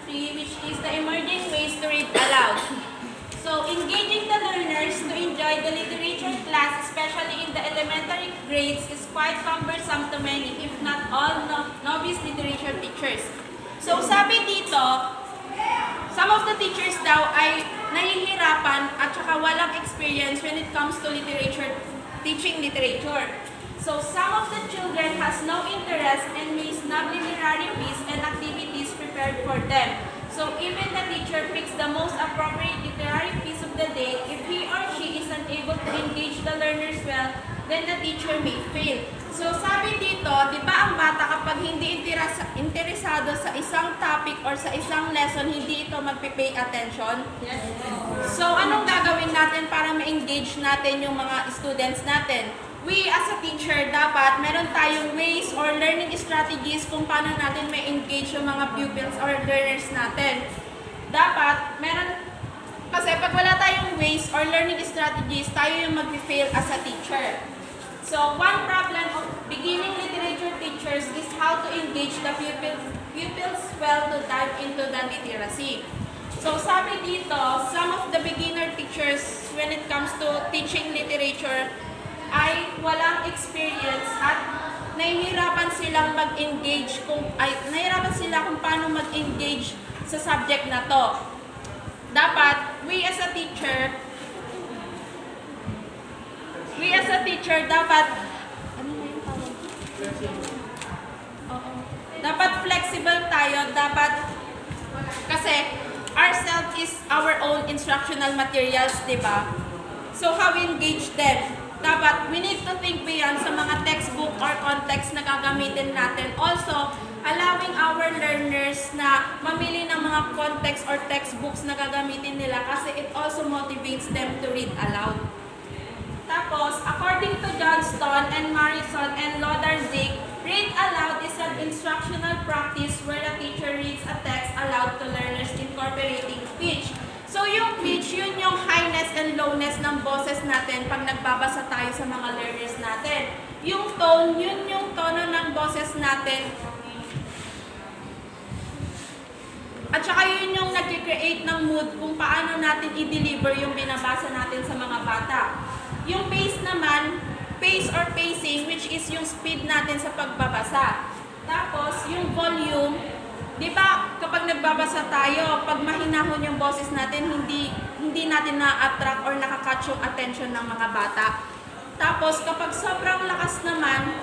3, which is the emerging ways to read aloud. So, engaging the learners to enjoy the literature class, especially in the elementary grades, is quite cumbersome to many, if not all, novice literature teachers. So, sabi dito, some of the teachers daw ay nahihirapan at saka walang experience when it comes to literature, teaching literature. So, some of the children has no interest and may snub literary piece and activities prepared for them. So, even the teacher picks the most appropriate literary piece of the day. If he or she is unable to engage the learners well, then the teacher may fail. So, sabi dito, di ba ang bata kapag hindi interesado sa isang topic or sa isang lesson, hindi ito magpipay attention? Yes. So, anong gagawin natin para ma-engage natin yung mga students natin? We as a teacher, dapat meron tayong ways or learning strategies kung paano natin may engage yung mga pupils or learners natin. Dapat meron, kasi pag wala tayong ways or learning strategies, tayo yung mag-fail as a teacher. So, one problem of beginning literature teachers is how to engage the pupils well to dive into the literacy. So, sabi dito, some of the beginner teachers when it comes to teaching literature ay walang experience at nahihirapan silang mag-engage nahihirapan sila kung paano mag-engage sa subject na to. Dapat, we as a teacher, dapat, ano na yung tawag? Dapat flexible tayo, dapat, kasi ourselves is our own instructional materials, di ba? So, how we engage them? Dapat, we need to think beyond sa mga textbook or context na gagamitin natin. Also, allowing our learners na mamili ng mga context or textbooks na gagamitin nila kasi it also motivates them to read aloud. Tapos, according to Johnston and Morrison and Lodarzik, read aloud is an instructional practice where the teacher reads a text aloud to learners incorporating pitch. So, yung pitch, yun yung highness and lowness ng boses natin pag nagbabasa tayo sa mga learners natin. Yung tone, yun yung tono ng boses natin. At saka yun yung nag-create ng mood kung paano natin i-deliver yung binabasa natin sa mga bata. Yung pace naman, pace or pacing, which is yung speed natin sa pagbabasa. Tapos, yung volume, di ba, kapag nagbabasa tayo, pag mahinahon yung boses natin, hindi natin na-attract or nakakatch yung attention ng mga bata. Tapos, kapag sobrang lakas naman,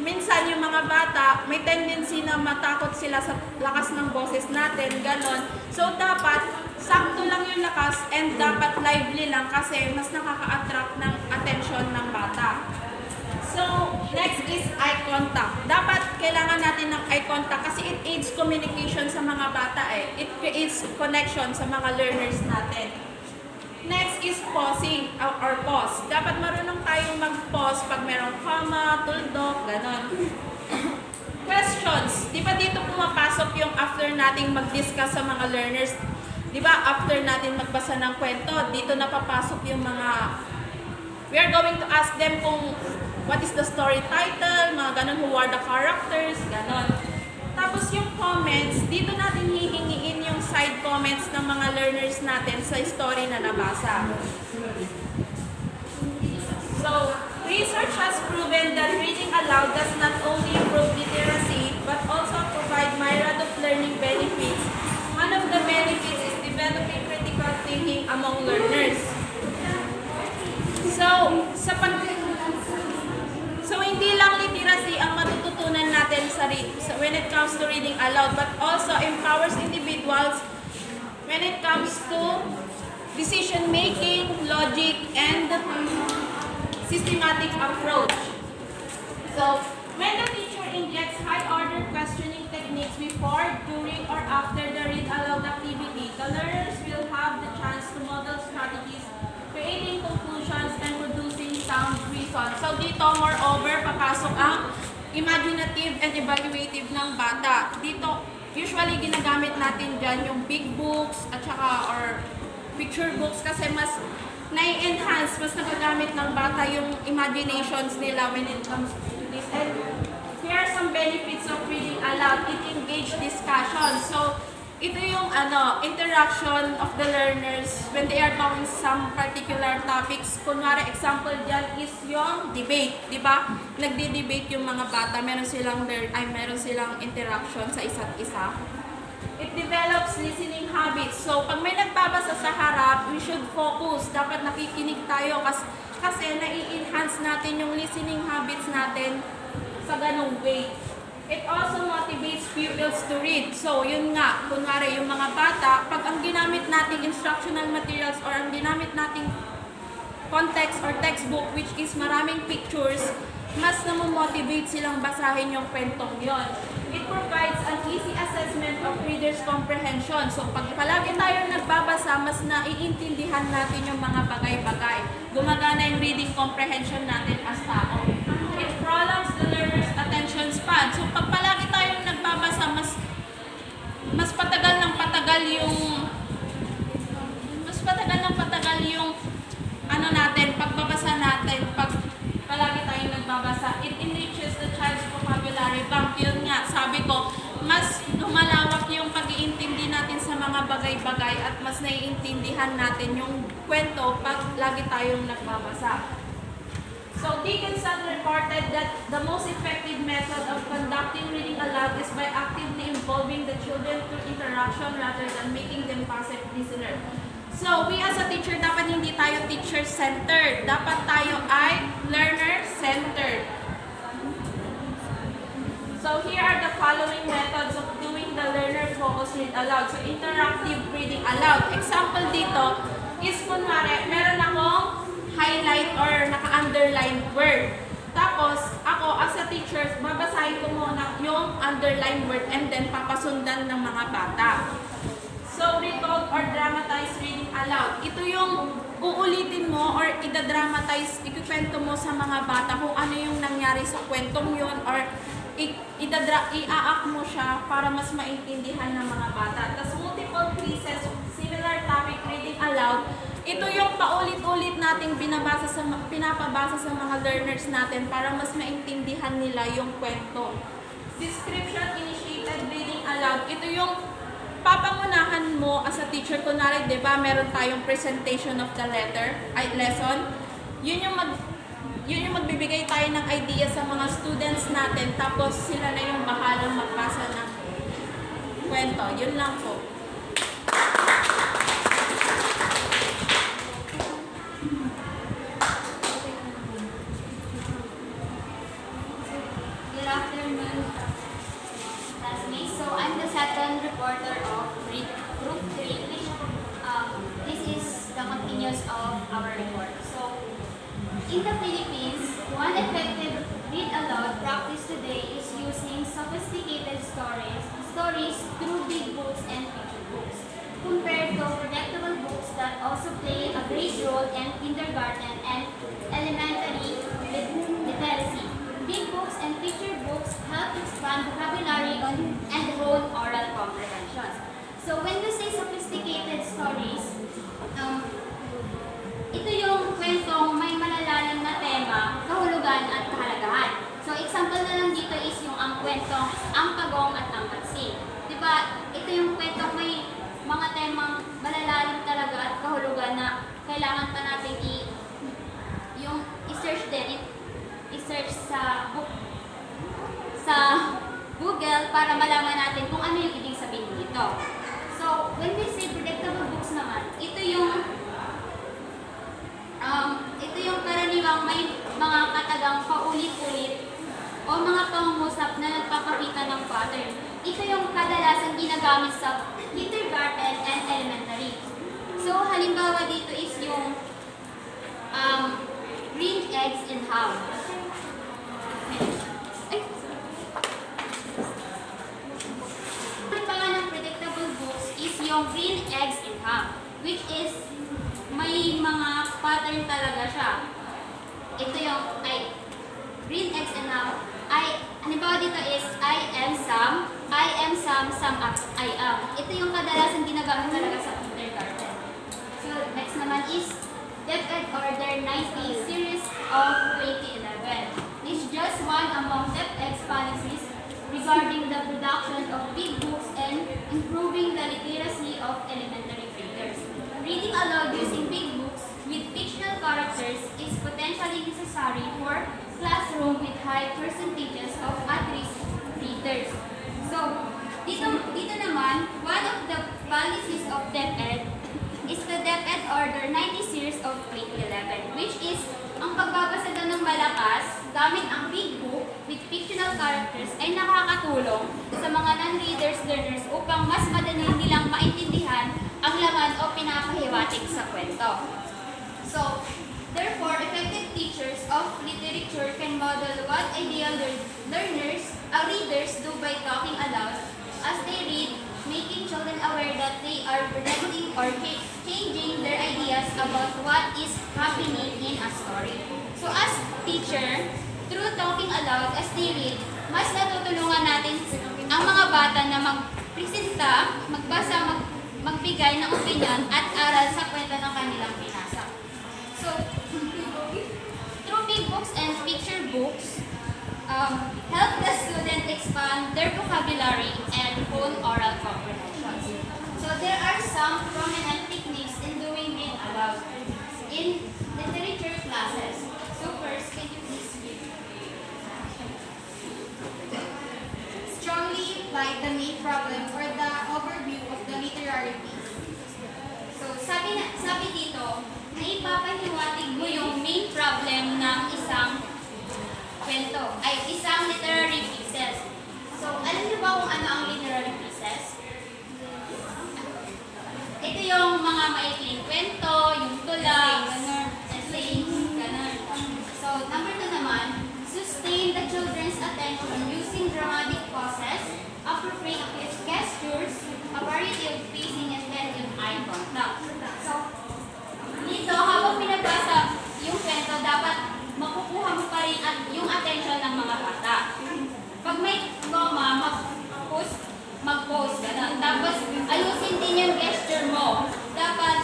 minsan yung mga bata, may tendency na matakot sila sa lakas ng boses natin, ganon. So, dapat, sakto lang yung lakas and dapat lively lang kasi mas nakaka-attract ng attention ng bata. So, next is eye contact. Dapat kailangan natin ng eye contact kasi it aids communication sa mga bata eh. It creates connection sa mga learners natin. Next is pausing or pause. Dapat marunong tayong mag-pause pag merong comma, tuldok, ganon. Questions. Di ba dito pumapasok yung after nating mag-discuss sa mga learners? Di ba after natin magbasa ng kwento, dito napapasok yung mga we are going to ask them kung what is the story title, mga ganon, who are the characters, ganon. Tapos yung comments, dito natin hihingiin yung side comments ng mga learners natin sa story na nabasa. So, research has proven that reading aloud does not only improve literacy, but also provide myriad of learning benefits. One of the benefits is developing critical thinking among learners. So, hindi lang literacy ang matututunan natin when it comes to reading aloud, but also empowers individuals when it comes to decision-making, logic, and systematic approach. So, when the teacher injects high-order questioning techniques before, during, or after the read aloud activity, the learners will have the chance to model strategies, creating conclusions, and producing sound reason. So dito, moreover, papasok ang imaginative and evaluative ng bata. Dito, usually ginagamit natin dyan yung big books at saka or picture books kasi mas nai-enhance, mas nagagamit ng bata yung imaginations nila when it comes to this. And here are some benefits of reading aloud. It engage discussion. So, ito yung interaction of the learners when they are talking some particular topics. Kunwari, example dyan is yung debate, di ba? Nagdi-debate yung mga bata, meron silang interaction sa isa't isa. It develops listening habits. So, pag may nagbabasa sa harap, we should focus. Dapat nakikinig tayo kasi nai-enhance natin yung listening habits natin sa ganung way. It also motivates pupils to read. So, yun nga, kunwari yung mga bata, pag ang ginamit nating instructional materials or ang ginamit nating context or textbook which is maraming pictures, mas namomotivate silang basahin yung kwentong yon. It provides an easy assessment of reader's comprehension. So, pag palagi tayong nagbabasa, mas naiintindihan natin yung mga bagay-bagay. Gumagana yung reading comprehension natin as tao. It prolongs the learner's attention span. So, pag palagi tayong nagbabasa, mas patagal ng patagal yung pagbabasa natin, pag palagi tayong nagbabasa. It enriches the child's vocabulary bank. Yun nga, sabi ko, mas lumalawak yung pag-iintindi natin sa mga bagay-bagay at mas naiintindihan natin yung kwento pag lagi tayong nagbabasa. So, Dickinson reported that the most effective method of conducting reading aloud is by actively involving the children through interaction rather than making them passive listeners. So, we as a teacher, dapat hindi tayo teacher-centered. Dapat tayo ay learner-centered. So, here are the following methods of doing the learner-focused read aloud. So, interactive reading aloud. Example dito is, kunwari, meron akong highlight or naka-underline word. Tapos, ako as a teacher, babasahin ko muna yung underline word and then papasundan ng mga bata. So, retold or dramatized reading aloud. Ito yung uulitin mo or idadramatize, ikukwento mo sa mga bata kung ano yung nangyari sa kwentong yun or i-act mo siya para mas maintindihan ng mga bata. Tapos, multiple pieces, similar topic reading aloud. Ito yung paulit-ulit nating pinapabasa sa mga learners natin para mas maintindihan nila yung kwento. Description initiated reading aloud. Ito yung papangunahan mo as a teacher. Kunwari, di ba, meron tayong presentation of the lesson. Yun yung magbibigay tayo ng idea sa mga students natin, tapos sila na yung bahalang magbasa ng kwento. Yun lang po. Reporter of Group 3, which this is the continuous of our report. So, in the Philippines, one effective read aloud practice today is using sophisticated stories through big books and picture books, compared to predictable books that also play a great role in kindergarten and elementary literacy. Big books and picture books help expand vocabulary and hone oral comprehensions. So when we say sophisticated stories, ito yung kwentong may malalalim na tema, kahulugan at kahalagahan. So example na lang dito is yung ang kwentong Ang Pagong at Ang Patsy. Diba, ito yung kwentong may mga temang malalalim talaga at kahulugan na kailangan pa natin i-search din, i-search sa Google para malaman natin kung ano yung ibig sabihin nito. So, when we say predictable books naman, ito yung karaniwang may mga katagang paulit-ulit o mga pangungusap na nagpapakita ng pattern. Ito yung kadalasan ginagamit sa kindergarten and elementary. So, halimbawa dito is yung green eggs and ham. Ang pangalan ng predictable books is yung green eggs and ham, which is may mga pattern talaga siya. Ito yung green eggs and ham. Halimbawa dito is I am Sam, I am. Ito yung kadalasan ginagamit talaga sa kindergarten. So next naman is DepEd Order 90 series of 2011. This is just one among DepEd's policies regarding the production of big books and improving the literacy of elementary readers. Reading aloud using big books with fictional characters is potentially necessary for classroom with high percentages of at-risk readers. So, dito naman, one of the policies of DepEd is the DepEd Order 90 Series of 2011, which is ang pagbabasa daw ng malakas gamit ang big book with fictional characters ay nakakatulong sa mga non-readers learners upang mas madali nilang maintindihan ang laman o pinapahiwatig sa kwento. So, therefore, effective teachers of literature can model what ideal readers do by talking aloud as they read, making children aware that they are presenting or changing their ideas about what is happening in a story. So as teacher, through talking aloud as they read, mas natutulungan natin ang mga bata na magpresenta, magbasa, magbigay ng opinion at aral sa kwento ng kanilang binasa. So, through big books and picture books, help the student expand their vocabulary and hone oral comprehension. So there are some prominent techniques in doing it aloud in literature classes. So first, can you please read? Strongly imply the main problem or the overview of the literary piece. So sabi dito, na ipapahiwatig mo yung main problem ng isang kwento, ay isang literary pieces. So, alam niyo ba kung ano ang literary pieces? Ito yung mga maikling kwento, yung tula, essays, ganun. So, number 2 naman, sustain the children's attention using dramatic pauses, appropriate gestures, a variety of pacing, and effective eye contact. So, dito, habang pinabasa yung kwento, dapat makukuha mo pa rin at yung attention ng mga bata. Pag may comma, mag-pause, gano'n. Tapos, ayusin din yung gesture mo. Dapat,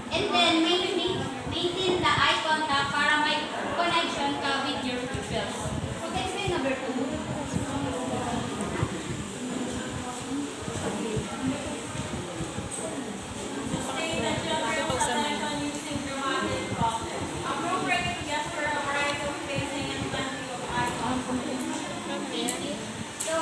and then, maintain the eye contact para may connection ka with your pupils. So, text mo yung number 2. Sustain the children's attention using dramatic pauses. Appropriate gesture, a variety of pacing, and plenty of eye contact. So,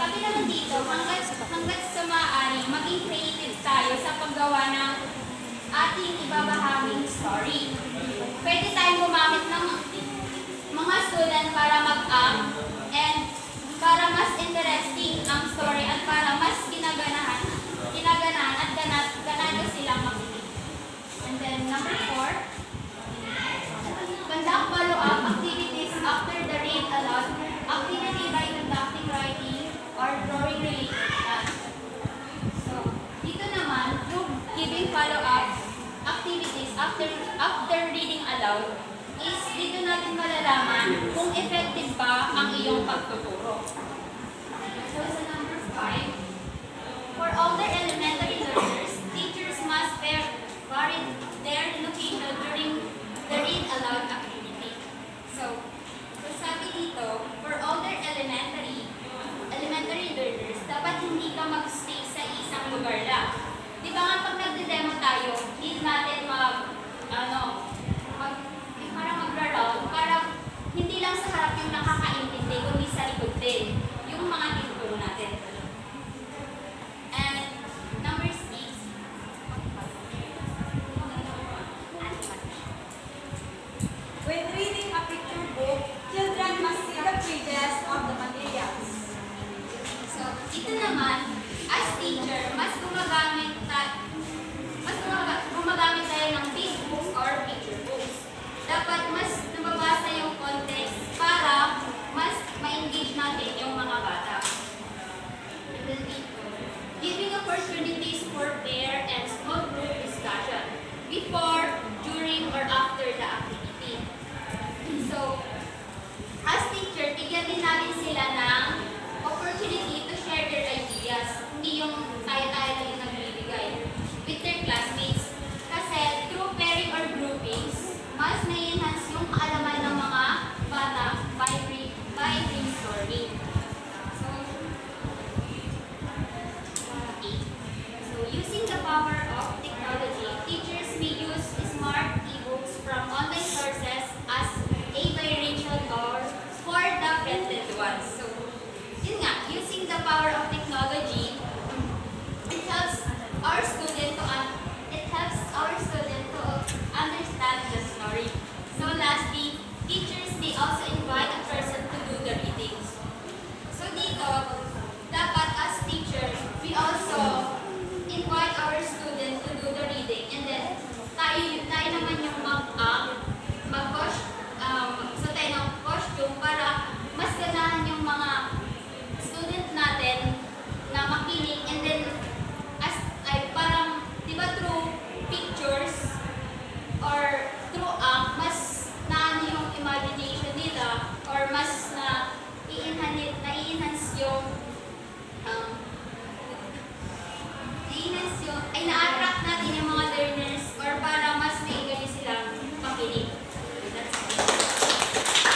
sabi naman dito, hanggat sa maaari, maging creative tayo sa paggawa ng ating ibabahaging story. Pwede tayong gumamit ng mga student para mag-act and para mas interesting ang story at para mas ginaganahan at ganado silang makinig. And then, number 4, conduct follow-up activities after the read aloud activity by conducting writing or drawing related tasks. So, dito naman, through giving follow-up activities after reading aloud, is dito natin malalaman kung effective ba ang iyong pagtuturo. So, sa number 5, for older elementary learners, teachers must vary their location during the read aloud activity.